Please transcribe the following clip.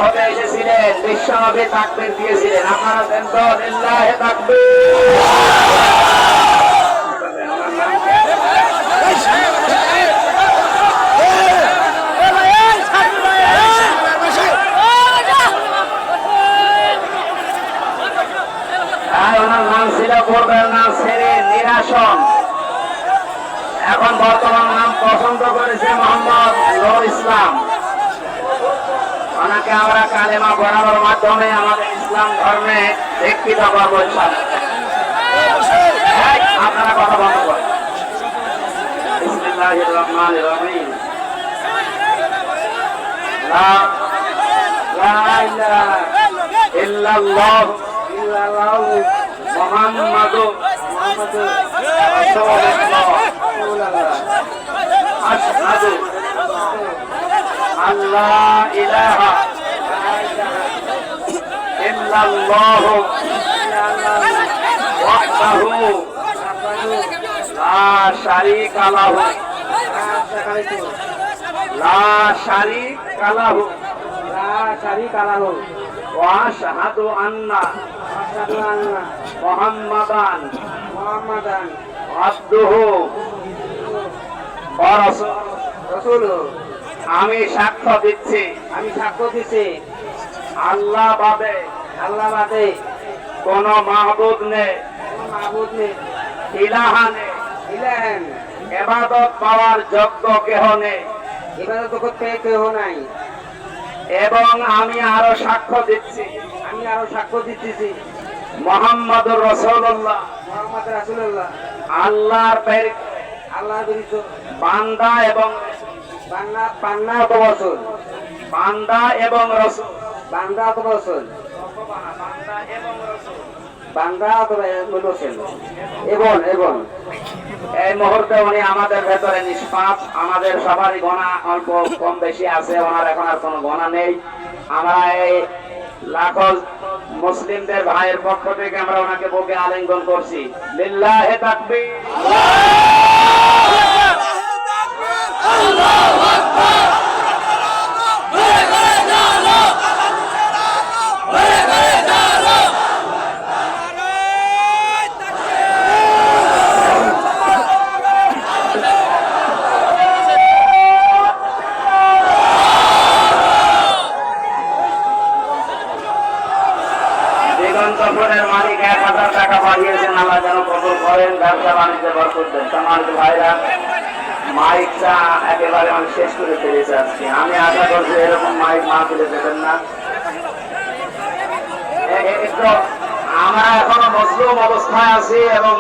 হতে এসেছিলেন, বিশ্বনবী তাকবীর দিয়েছিলেন। আপনারা দেন তো লিল্লাহি তাকবীর। ওনার নাম ছিল পূর্বের নাম ছেড়ে নিরাসন, এখন বর্তমান নাম পছন্দ করেছে মোহাম্মদ নূর ইসলাম। ওনাকে আমরা কালেমা পড়ানোর মাধ্যমে আমাদের ইসলাম ধর্মে দীক্ষিত করবো। আপনারা কথা বন্ধ করেন। বিসমিল্লাহির রহমানির রহিম। লা ইলাহা ইল্লাল্লাহ মুহাম্মাদুর রাসূলুল্লাহ। আশহাদু আল্লা ইলাহা ইল্লাল্লাহ ওয়াহদাহু লা শারীকা লাহু ওয়া আশহাদু আন্না মুহাম্মাদান আবদুহু ওয়া রাসূলুহু। আমি সাক্ষ্য দিচ্ছি আল্লাহ বাদে কোন মাহবুদ নেই, ইলাহা নেই, ইবাদত পাওয়ার যোগ্য কেহ নেই, এবং আমি আরো সাক্ষ্য দিচ্ছি মুহাম্মাদুর রাসূলুল্লাহ আল্লাহর প্রেরিত বান্দা এবং রাসূল। এই মুহূর্তে উনি আমাদের ভেতরে নিষ্পাপ, আমাদের সবারই গোনা অল্প কম বেশি আছে, ওনার এখন আর কোনো গোনা নেই। আমরা এই লাখো মুসলিমদের ভাইয়ের পক্ষ থেকে আমরা ওনাকে বুকে আলিঙ্গন করছি। লিল্লাহি তাকবীর। আল্লাহু আকবার। দিগন্তপুরের মালিক 1000 টাকা পাঠিয়েছেন, আল্লাহ যেন কবুল করেন, ব্যবসা বাণিজ্যে বরকত দেন। সম্মানিত ভাইরা, মাইকটা একেবারে আমি শেষ করে ফেলেছি আজকে। আমি আশা করছি এরকম মাইক মাহফিলে দেবেন না। আমরা এখনো মজলুম অবস্থায় আছি এবং